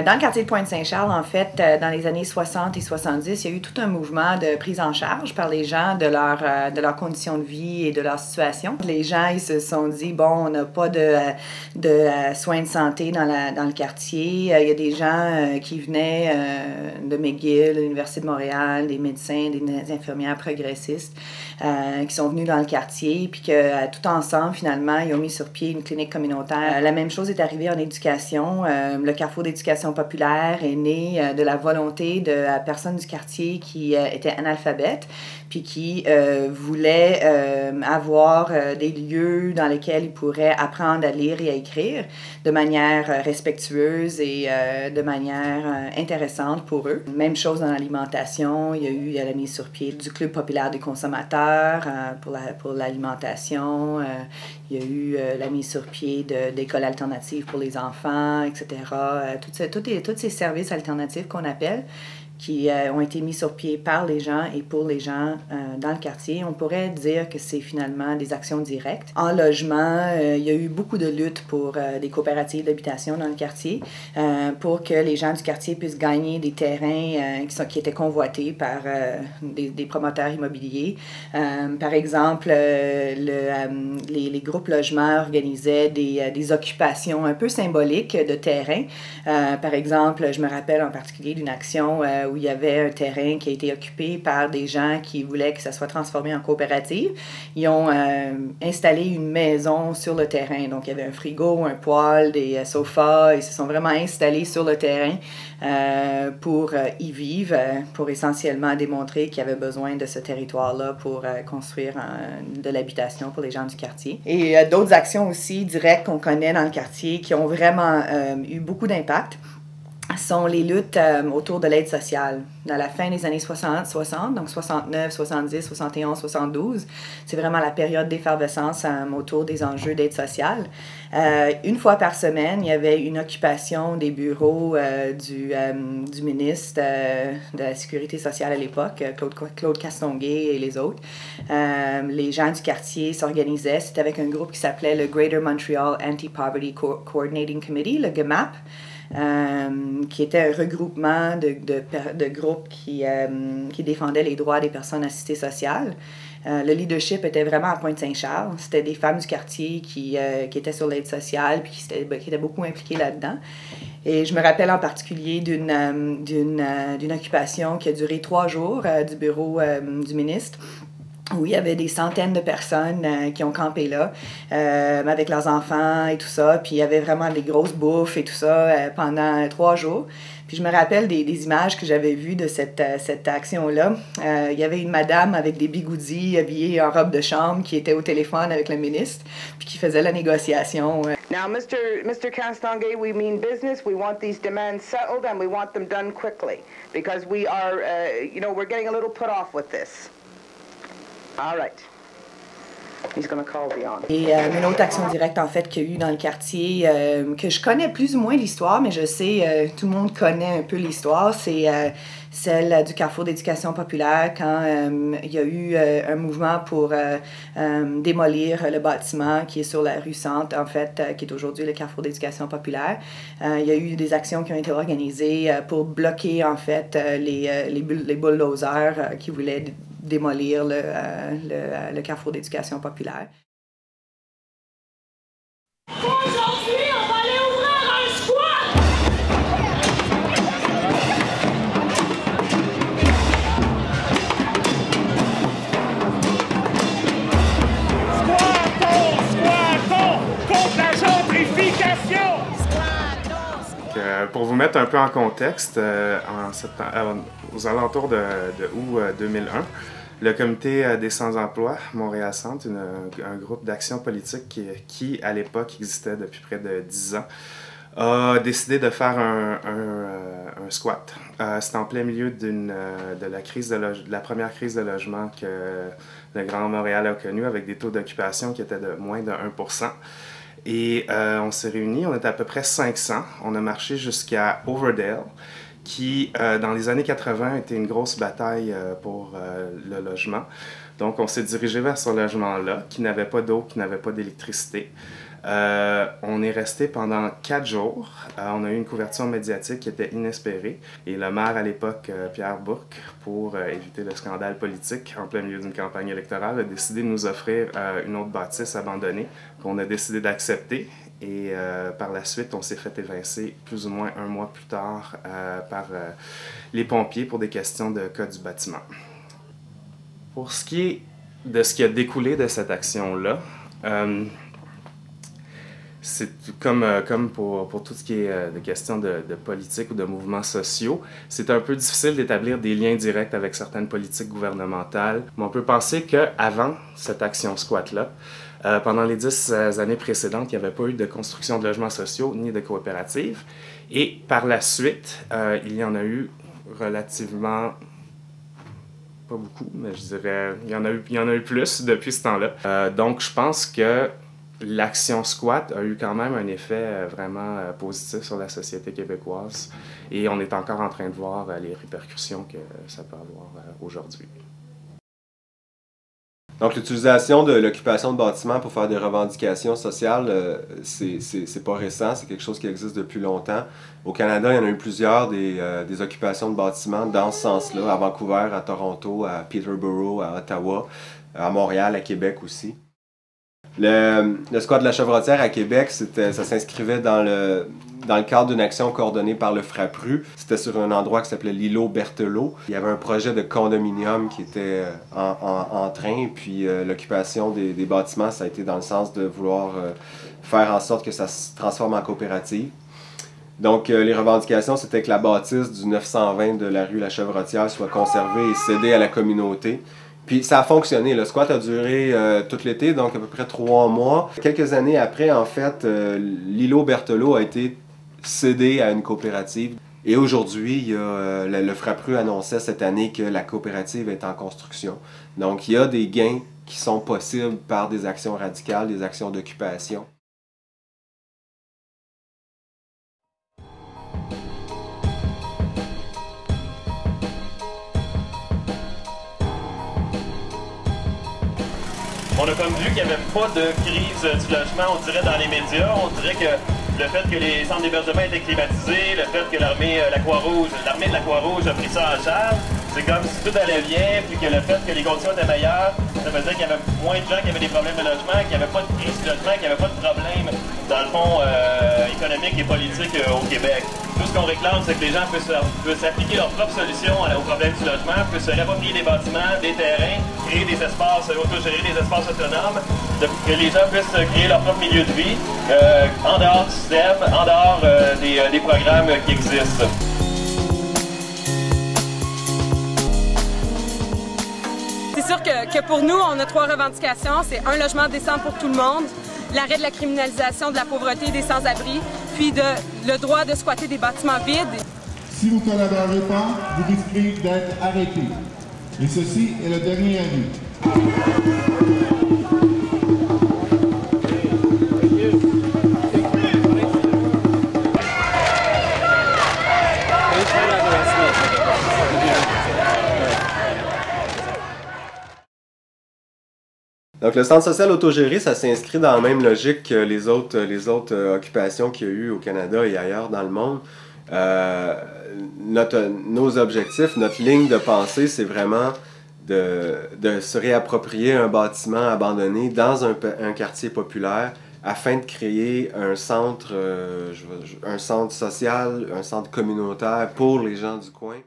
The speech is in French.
Dans le quartier de Pointe-Saint-Charles, en fait, dans les années 60 et 70, il y a eu tout un mouvement de prise en charge par les gens de leurs conditions de vie et de leur situation. Les gens, ils se sont dit, bon, on n'a pas de soins de santé dans le quartier. Il y a des gens qui venaient de McGill, de l'Université de Montréal, des médecins, des infirmières progressistes qui sont venus dans le quartier, puis que tout ensemble, finalement, ils ont mis sur pied une clinique communautaire. La même chose est arrivée en éducation. Le Carrefour d'éducation populaire est né de la volonté de personnes du quartier qui étaient analphabètes, puis qui voulaient avoir des lieux dans lesquels ils pourraient apprendre à lire et à écrire de manière respectueuse et de manière intéressante pour eux. Même chose dans l'alimentation, il y a la mise sur pied du Club populaire des consommateurs pour l'alimentation, il y a eu la mise sur pied d'écoles alternatives pour les enfants, etc. Tous ces services alternatifs qu'on appelle, qui ont été mis sur pied par les gens et pour les gens dans le quartier. On pourrait dire que c'est finalement des actions directes. En logement, il y a eu beaucoup de luttes pour des coopératives d'habitation dans le quartier pour que les gens du quartier puissent gagner des terrains qui étaient convoités par des promoteurs immobiliers. Par exemple, les groupes logements organisaient des occupations un peu symboliques de terrain. Par exemple, je me rappelle en particulier d'une action où il y avait un terrain qui a été occupé par des gens qui voulaient que ça soit transformé en coopérative. Ils ont installé une maison sur le terrain. Donc, il y avait un frigo, un poêle, des sofas. Ils se sont vraiment installés sur le terrain pour y vivre, pour essentiellement démontrer qu'il y avait besoin de ce territoire-là pour construire de l'habitation pour les gens du quartier. Et d'autres actions aussi directes qu'on connaît dans le quartier qui ont vraiment eu beaucoup d'impact sont les luttes autour de l'aide sociale. Dans la fin des années 60, donc 69, 70, 71, 72, c'est vraiment la période d'effervescence autour des enjeux d'aide sociale. Une fois par semaine, il y avait une occupation des bureaux du ministre de la Sécurité sociale à l'époque, Claude Castonguay et les autres. Les gens du quartier s'organisaient. C'était avec un groupe qui s'appelait le Greater Montreal Anti-Poverty Coordinating Committee, le GMAP. Qui était un regroupement de groupes qui défendaient les droits des personnes assistées sociales. Le leadership était vraiment à Pointe-Saint-Charles. C'était des femmes du quartier qui étaient sur l'aide sociale puis qui étaient beaucoup impliquées là-dedans. Et je me rappelle en particulier d'une occupation qui a duré 3 jours du bureau du ministre, où il y avait des centaines de personnes qui ont campé là, avec leurs enfants et tout ça. Puis il y avait vraiment des grosses bouffes et tout ça pendant 3 jours. Puis je me rappelle des images que j'avais vues de cette action-là. Il y avait une madame avec des bigoudis habillée en robe de chambre qui était au téléphone avec le ministre, puis qui faisait la négociation. Now, Mr. Castonguay, we mean business. We want these demands settled and we want them done quickly because we are, we're getting a little put off with this. All right. He's gonna call beyond. Et une autre action directe, en fait, qu'il y a eu dans le quartier, que je connais plus ou moins l'histoire, mais je sais, tout le monde connaît un peu l'histoire, c'est celle du Carrefour d'éducation populaire, quand il y a eu un mouvement pour démolir le bâtiment qui est sur la rue Centre, en fait, qui est aujourd'hui le Carrefour d'éducation populaire. Il y a eu des actions qui ont été organisées pour bloquer, en fait, les bulldozers qui voulaient démolir le Carrefour d'éducation populaire. Aujourd'hui, on va aller ouvrir un squat! Squattons contre la gentrification! Pour vous mettre un peu en contexte, aux alentours de août 2001, le Comité des sans-emploi Montréal-Centre, un groupe d'action politique qui, à l'époque, existait depuis près de 10 ans, a décidé de faire un squat. C'était en plein milieu de la première crise de logement que le Grand Montréal a connue, avec des taux d'occupation qui étaient de moins de 1%. Et on s'est réunis, on était à peu près 500. On a marché jusqu'à Overdale, qui, dans les années 80, était une grosse bataille pour le logement. Donc, on s'est dirigé vers ce logement-là, qui n'avait pas d'eau, qui n'avait pas d'électricité. On est resté pendant 4 jours. On a eu une couverture médiatique qui était inespérée. Et le maire à l'époque, Pierre Bourque, pour éviter le scandale politique en plein milieu d'une campagne électorale, a décidé de nous offrir une autre bâtisse abandonnée qu'on a décidé d'accepter. Et par la suite, on s'est fait évincer plus ou moins 1 mois plus tard par les pompiers pour des questions de code du bâtiment. Pour ce qui est de ce qui a découlé de cette action-là, c'est comme pour tout ce qui est de questions de politique ou de mouvements sociaux, c'est un peu difficile d'établir des liens directs avec certaines politiques gouvernementales. Mais on peut penser qu'avant cette action squat-là, pendant les 10 années précédentes, il n'y avait pas eu de construction de logements sociaux ni de coopératives. Et par la suite, il y en a eu relativement, pas beaucoup, mais je dirais, il y en a eu plus depuis ce temps-là. Donc je pense que l'action squat a eu quand même un effet vraiment positif sur la société québécoise et on est encore en train de voir les répercussions que ça peut avoir aujourd'hui. Donc l'utilisation de l'occupation de bâtiments pour faire des revendications sociales, c'est pas récent, c'est quelque chose qui existe depuis longtemps. Au Canada, il y en a eu plusieurs des occupations de bâtiments dans ce sens-là, à Vancouver, à Toronto, à Peterborough, à Ottawa, à Montréal, à Québec aussi. Le squat de la Chevrotière à Québec, ça s'inscrivait dans le cadre d'une action coordonnée par le FRAPRU. C'était sur un endroit qui s'appelait l'îlot Berthelot. Il y avait un projet de condominium qui était en train, puis l'occupation des bâtiments, ça a été dans le sens de vouloir faire en sorte que ça se transforme en coopérative. Donc, les revendications, c'était que la bâtisse du 920 de la rue La Chevrotière soit conservée et cédée à la communauté. Puis ça a fonctionné. Le squat a duré tout l'été, donc à peu près 3 mois. Quelques années après, en fait, l'îlot Berthelot a été cédé à une coopérative. Et aujourd'hui, le FRAPRU annonçait cette année que la coopérative est en construction. Donc il y a des gains qui sont possibles par des actions radicales, des actions d'occupation. On a comme vu qu'il n'y avait pas de crise du logement, on dirait, dans les médias. On dirait que le fait que les centres d'hébergement étaient climatisés, le fait que l'armée de la Croix-Rouge a pris ça en charge, c'est comme si tout allait bien, puis que le fait que les conditions étaient meilleures, ça faisait qu'il y avait moins de gens qui avaient des problèmes de logement, qu'il n'y avait pas de crise du logement, qu'il n'y avait pas de problème, dans le fond, économique et politique au Québec. Tout ce qu'on réclame, c'est que les gens puissent appliquer leurs propres solutions aux problèmes du logement, puissent se réapproprier des bâtiments, des terrains, créer des espaces autogérés, des espaces autonomes, que les gens puissent créer leur propre milieu de vie, en dehors du système, en dehors des programmes qui existent. C'est sûr que pour nous, on a 3 revendications. C'est un logement décent pour tout le monde, l'arrêt de la criminalisation de la pauvreté et des sans-abri, puis le droit de squatter des bâtiments vides. Si vous ne collaborez pas, vous risquez d'être arrêté. Et ceci est le dernier avis. Donc le centre social autogéré, ça s'inscrit dans la même logique que les autres occupations qu'il y a eu au Canada et ailleurs dans le monde. Nos objectifs, notre ligne de pensée, c'est vraiment de se réapproprier un bâtiment abandonné dans un quartier populaire afin de créer un centre social, un centre communautaire pour les gens du coin.